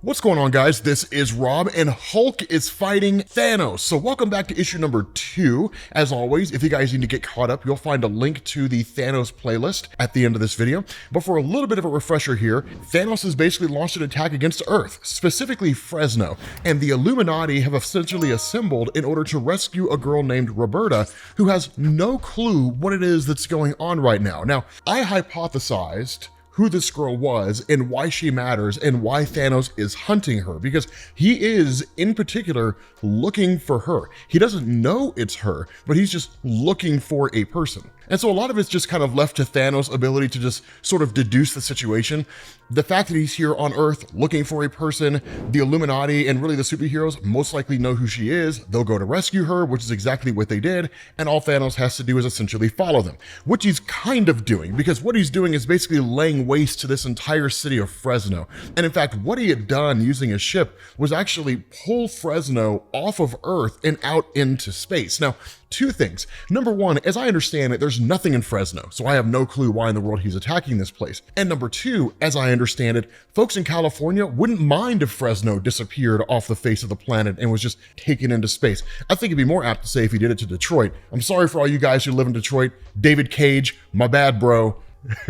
What's going on, guys? This is Rob, and Hulk is fighting Thanos. So welcome back to issue number 2. As always, if you guys need to get caught up, you'll find a link to the Thanos playlist at the end of this video. But for a little bit of a refresher here, Thanos has basically launched an attack against Earth, specifically Fresno, and the Illuminati have essentially assembled in order to rescue a girl named Roberta, who has no clue what it is that's going on right now. Now, I hypothesized who this girl was and why she matters and why Thanos is hunting her, because he is in particular looking for her. He doesn't know it's her, but he's just looking for a person. And so a lot of it's just kind of left to Thanos' ability to just sort of deduce the situation. The fact that he's here on Earth looking for a person, the Illuminati and really the superheroes most likely know who she is. They'll go to rescue her, which is exactly what they did. And all Thanos has to do is essentially follow them, which he's kind of doing, because what he's doing is basically laying waste to this entire city of Fresno. And in fact, what he had done using his ship was actually pull Fresno off of Earth and out into space. Now, two things. Number one, as I understand it, there's nothing in Fresno, so I have no clue why in the world he's attacking this place. And number two, as I understand it, folks in California wouldn't mind if Fresno disappeared off the face of the planet and was just taken into space. I think it'd be more apt to say if he did it to Detroit. I'm sorry for all you guys who live in Detroit. David Cage, my bad, bro.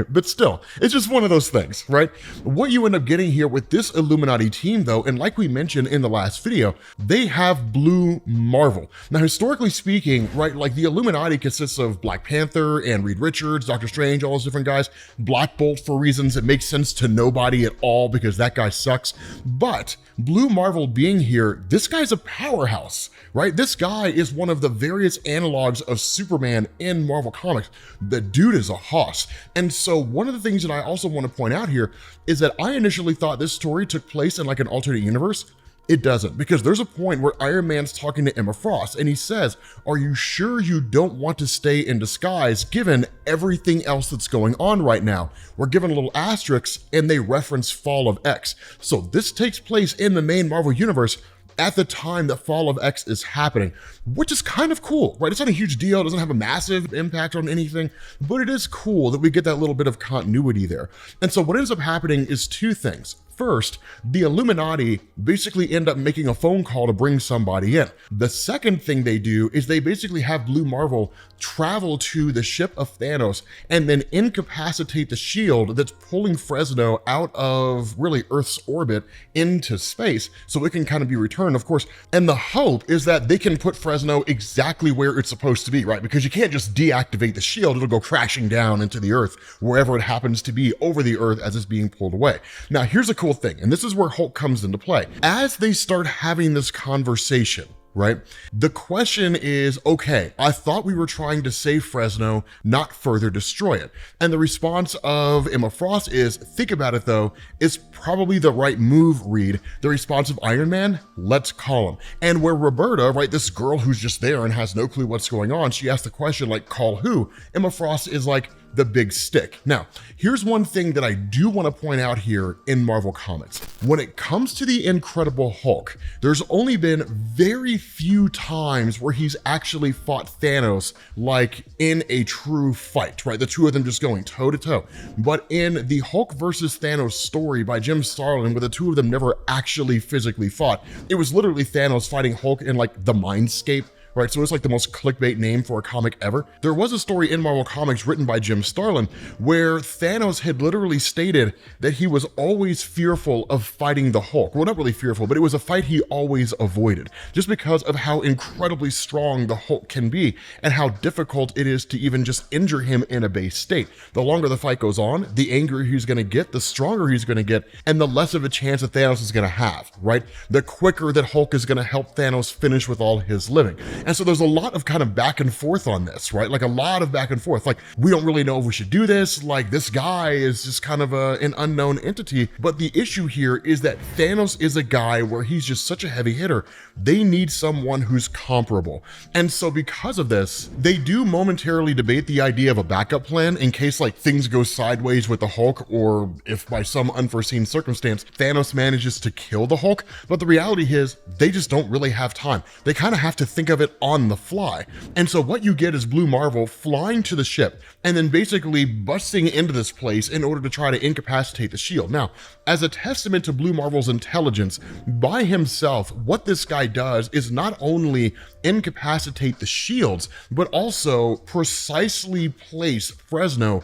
But still, it's just one of those things, right? What you end up getting here with this Illuminati team, though, and like we mentioned in the last video, they have Blue Marvel. Now, historically speaking, right, like the Illuminati consists of Black Panther and Reed Richards, Doctor Strange, all those different guys. Black Bolt, for reasons that make sense to nobody at all because that guy sucks. But Blue Marvel being here, this guy's a powerhouse, right? This guy is one of the various analogs of Superman in Marvel Comics. The dude is a hoss. And so one of the things that I also want to point out here is that I initially thought this story took place in like an alternate universe. It doesn't, because there's a point where Iron Man's talking to Emma Frost and he says, "Are you sure you don't want to stay in disguise given everything else that's going on right now?" We're given a little asterisk and they reference Fall of X. So this takes place in the main Marvel universe at the time that Fall of X is happening, which is kind of cool, right? It's not a huge deal. It doesn't have a massive impact on anything, but it is cool that we get that little bit of continuity there. And so what ends up happening is two things. First, the Illuminati basically end up making a phone call to bring somebody in. The second thing they do is they basically have Blue Marvel travel to the ship of Thanos and then incapacitate the shield that's pulling Fresno out of really Earth's orbit into space so it can kind of be returned, of course. And the hope is that they can put Fresno exactly where it's supposed to be, right? Because you can't just deactivate the shield. It'll go crashing down into the Earth, wherever it happens to be over the Earth as it's being pulled away. Now, here's a cool thing, and this is where Hulk comes into play. As they start having this conversation, right? The question is, okay, I thought we were trying to save Fresno, not further destroy it. And the response of Emma Frost is, think about it though, it's probably the right move, Reed. The response of Iron Man, let's call him. And where Roberta, right, this girl who's just there and has no clue what's going on, she asks the question like, call who? Emma Frost is like, the big stick. Now, here's one thing that I do want to point out here in Marvel Comics. When it comes to the Incredible Hulk, there's only been very few times where he's actually fought Thanos like in a true fight, right? The two of them just going toe to toe. But in the Hulk versus Thanos story by Jim Starlin, where the two of them never actually physically fought, it was literally Thanos fighting Hulk in like the Mindscape, right? So it's like the most clickbait name for a comic ever. There was a story in Marvel Comics written by Jim Starlin where Thanos had literally stated that he was always fearful of fighting the Hulk. Well, not really fearful, but it was a fight he always avoided just because of how incredibly strong the Hulk can be and how difficult it is to even just injure him in a base state. The longer the fight goes on, the angrier he's going to get, the stronger he's going to get, and the less of a chance that Thanos is going to have, right? The quicker that Hulk is going to help Thanos finish with all his living. And so there's a lot of kind of back and forth on this, right? Like a lot of back and forth. Like, we don't really know if we should do this. Like, this guy is just kind of an unknown entity. But the issue here is that Thanos is a guy where he's just such a heavy hitter. They need someone who's comparable. And so because of this, they do momentarily debate the idea of a backup plan in case like things go sideways with the Hulk, or if by some unforeseen circumstance, Thanos manages to kill the Hulk. But the reality is they just don't really have time. They kind of have to think of it it on the fly. And so what you get is Blue Marvel flying to the ship and then basically busting into this place in order to try to incapacitate the shield. Now, as a testament to Blue Marvel's intelligence, by himself, what this guy does is not only incapacitate the shields, but also precisely place Fresno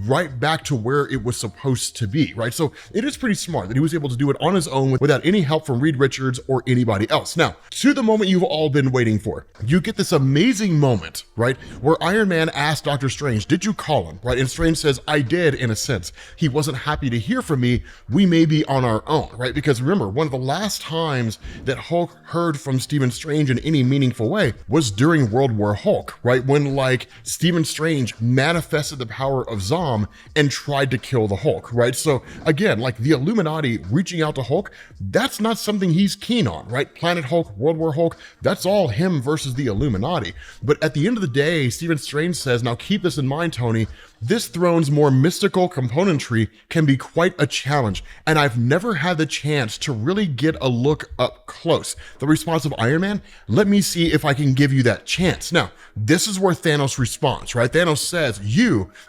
right back to where it was supposed to be, right? So it is pretty smart that he was able to do it on his own without any help from Reed Richards or anybody else. Now, to the moment you've all been waiting for, you get this amazing moment, right? Where Iron Man asks Doctor Strange, did you call him, right? And Strange says, I did, in a sense. He wasn't happy to hear from me. We may be on our own, right? Because remember, one of the last times that Hulk heard from Stephen Strange in any meaningful way was during World War Hulk, right? When like Stephen Strange manifested the power of Zom and tried to kill the Hulk, right? So again, like the Illuminati reaching out to Hulk, that's not something he's keen on, right? Planet Hulk, World War Hulk, that's all him versus the Illuminati. But at the end of the day, Stephen Strange says, now keep this in mind, Tony, this throne's more mystical componentry can be quite a challenge, and I've never had the chance to really get a look up close. The response of Iron Man, let me see if I can give you that chance. Now, this is where Thanos responds, right? Thanos says,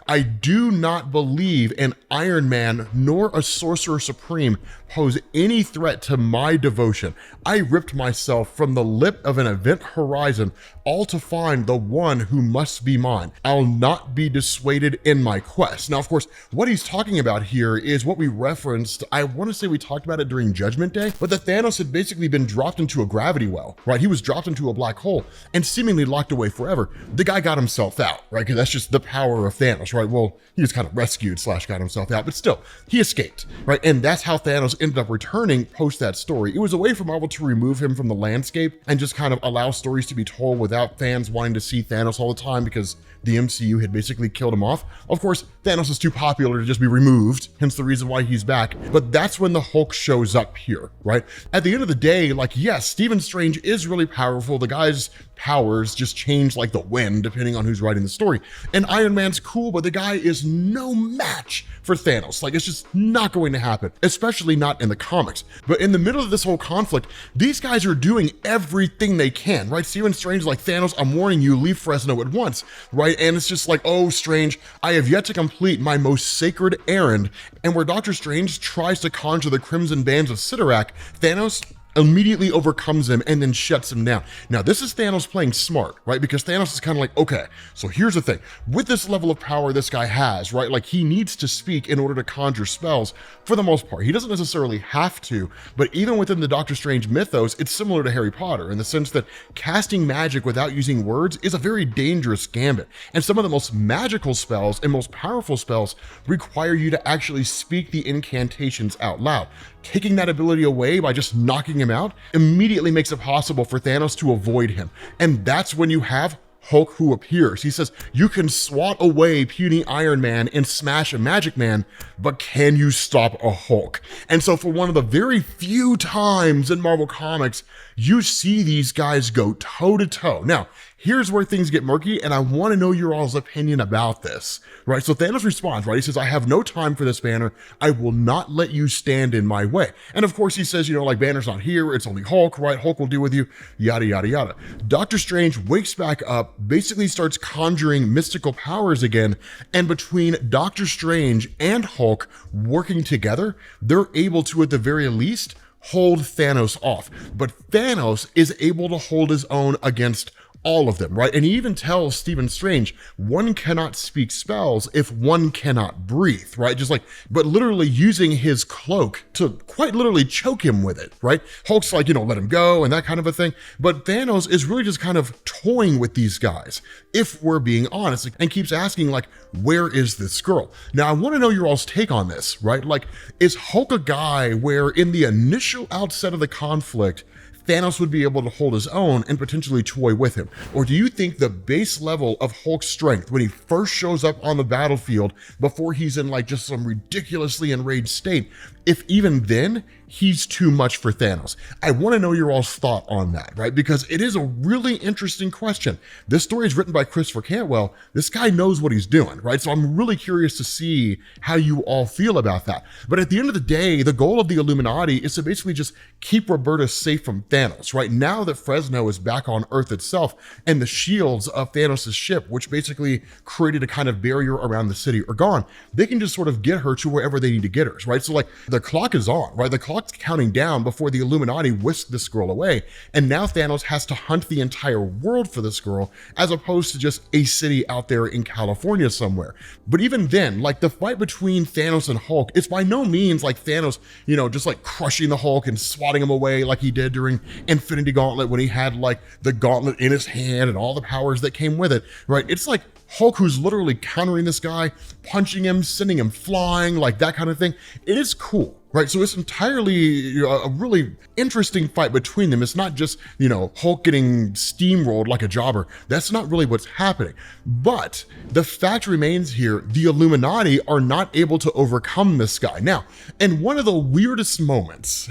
I do not believe an Iron Man nor a Sorcerer Supreme pose any threat to my devotion. I ripped myself from the lip of an event horizon, all to find the one who must be mine. I'll not be dissuaded in my quest. Now, of course, what he's talking about here is what we referenced. I want to say we talked about it during Judgment Day, but that Thanos had basically been dropped into a gravity well, right? He was dropped into a black hole and seemingly locked away forever. The guy got himself out, right? Because that's just the power of Thanos, right? Well, he was kind of rescued / got himself out, but still, he escaped, right? And that's how Thanos ended up returning post that story. It was a way for Marvel to remove him from the landscape and just kind of allow stories to be told without fans wanting to see Thanos all the time because the MCU had basically killed him off. Of course, Thanos is too popular to just be removed, hence the reason why he's back. But that's when the Hulk shows up here, right? At the end of the day, like, yes, Stephen Strange is really powerful. The guy's powers just change like the wind, depending on who's writing the story. And Iron Man's cool, but the guy is no match for Thanos. Like, it's just not going to happen, especially not in the comics. But in the middle of this whole conflict, these guys are doing everything they can, right? Stephen Strange is like, Thanos, I'm warning you, leave Fresno at once, right? And it's just like, oh, Strange, I have yet to complete my most sacred errand. And where Doctor Strange tries to conjure the crimson bands of Sidorak, Thanos immediately overcomes him and then shuts him down. Now, this is Thanos playing smart, right? Because Thanos is kind of like, okay, so here's the thing. With this level of power this guy has, right? Like, he needs to speak in order to conjure spells for the most part. He doesn't necessarily have to, but even within the Doctor Strange mythos, it's similar to Harry Potter in the sense that casting magic without using words is a very dangerous gambit. And some of the most magical spells and most powerful spells require you to actually speak the incantations out loud. Taking that ability away by just knocking him out immediately makes it possible for Thanos to avoid him. And that's when you have Hulk who appears. He says, you can swat away puny Iron Man and smash a Magic Man, but can you stop a Hulk? And so for one of the very few times in Marvel Comics, you see these guys go toe to toe. Now, here's where things get murky, and I want to know your all's opinion about this, right? So Thanos responds, right? He says, I have no time for this, Banner. I will not let you stand in my way. And of course he says, like, Banner's not here. It's only Hulk, right? Hulk will deal with you, yada, yada, yada. Doctor Strange wakes back up, basically starts conjuring mystical powers again. And between Doctor Strange and Hulk working together, they're able to, at the very least, hold Thanos off. But Thanos is able to hold his own against all of them, right? And he even tells Stephen Strange, one cannot speak spells if one cannot breathe, right? Just like, but literally using his cloak to quite literally choke him with it, right? Hulk's like, let him go and that kind of a thing. But Thanos is really just kind of toying with these guys, if we're being honest, and keeps asking, like, where is this girl? Now, I want to know your all's take on this, right? Like, is Hulk a guy where in the initial outset of the conflict, Thanos would be able to hold his own and potentially toy with him? Or do you think the base level of Hulk's strength when he first shows up on the battlefield before he's in like just some ridiculously enraged state, if even then he's too much for Thanos? I want to know your all's thought on that, right? Because it is a really interesting question. This story is written by Christopher Cantwell. This guy knows what he's doing, right? So I'm really curious to see how you all feel about that. But at the end of the day, the goal of the Illuminati is to basically just keep Roberta safe from Thanos, right? Now that Fresno is back on Earth itself, and the shields of Thanos' ship, which basically created a kind of barrier around the city, are gone. They can just sort of get her to wherever they need to get her, right? So like the clock is on, right? The clock's counting down before the Illuminati whisk this girl away. And now Thanos has to hunt the entire world for this girl, as opposed to just a city out there in California somewhere. But even then, like the fight between Thanos and Hulk, it's by no means like Thanos, you know, just like crushing the Hulk and swatting him away like he did during Infinity Gauntlet when he had like the gauntlet in his hand and all the powers that came with it, right? It's like Hulk who's literally countering this guy, punching him, sending him flying, like that kind of thing. It is cool, right? So it's entirely a really interesting fight between them. It's not just, you know, Hulk getting steamrolled like a jobber. That's not really what's happening. But the fact remains here, the Illuminati are not able to overcome this guy. Now, in one of the weirdest moments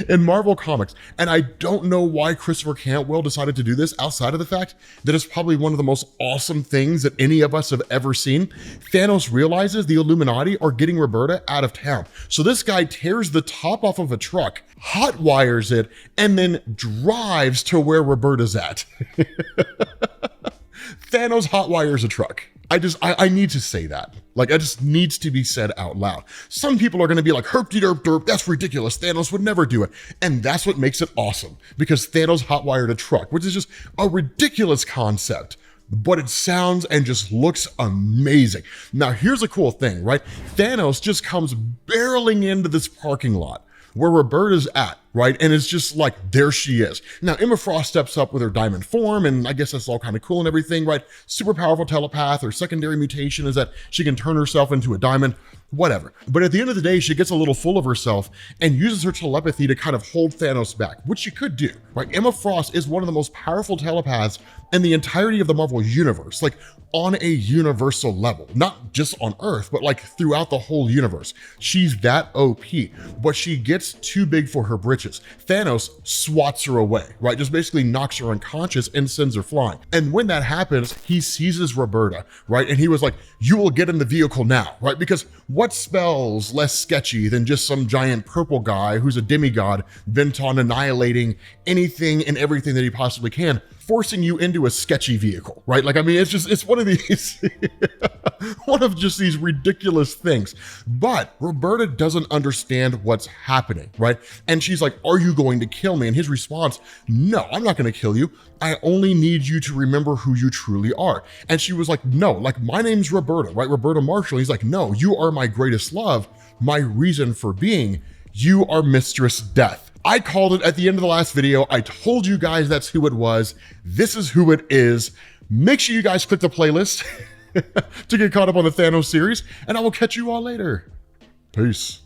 in Marvel Comics, and I don't know why Christopher Cantwell decided to do this outside of the fact that it's probably one of the most awesome things that any of us have ever seen, Thanos realizes the Illuminati are getting Roberta out of town. So this guy tears the top off of a truck, hot wires it, and then drives to where Roberta's at. Thanos hot wires a truck. I need to say that. Like, it just needs to be said out loud. Some people are going to be like, herp-de-derp-derp, that's ridiculous. Thanos would never do it. And that's what makes it awesome, because Thanos hot-wired a truck, which is just a ridiculous concept, but it sounds and just looks amazing. Now, here's a cool thing, right? Thanos just comes barreling into this parking lot where Roberta's at, right? And it's just like, there she is. Now, Emma Frost steps up with her diamond form, and I guess that's all kind of cool and everything, right? Super powerful telepath. Her secondary mutation is that she can turn herself into a diamond, whatever. But at the end of the day, she gets a little full of herself and uses her telepathy to kind of hold Thanos back, which she could do, right? Emma Frost is one of the most powerful telepaths in the entirety of the Marvel universe, like on a universal level, not just on Earth, but like throughout the whole universe. She's that OP, but she gets too big for her britches. Thanos swats her away, right? Just basically knocks her unconscious and sends her flying. And when that happens, he seizes Roberta, right? And he was like, you will get in the vehicle now, right? Because what spells less sketchy than just some giant purple guy who's a demigod bent on annihilating anything and everything that he possibly can, forcing you into a sketchy vehicle, right? Like, I mean, it's one of these, one of just these ridiculous things. But Roberta doesn't understand what's happening, right? And she's like, are you going to kill me? And his response, no, I'm not going to kill you. I only need you to remember who you truly are. And she was like, no, like, my name's Roberta, right? Roberta Marshall. He's like, no, you are my greatest love, my reason for being. You are Mistress Death. I called it at the end of the last video. I told you guys that's who it was. This is who it is. Make sure you guys click the playlist to get caught up on the Thanos series, and I will catch you all later. Peace.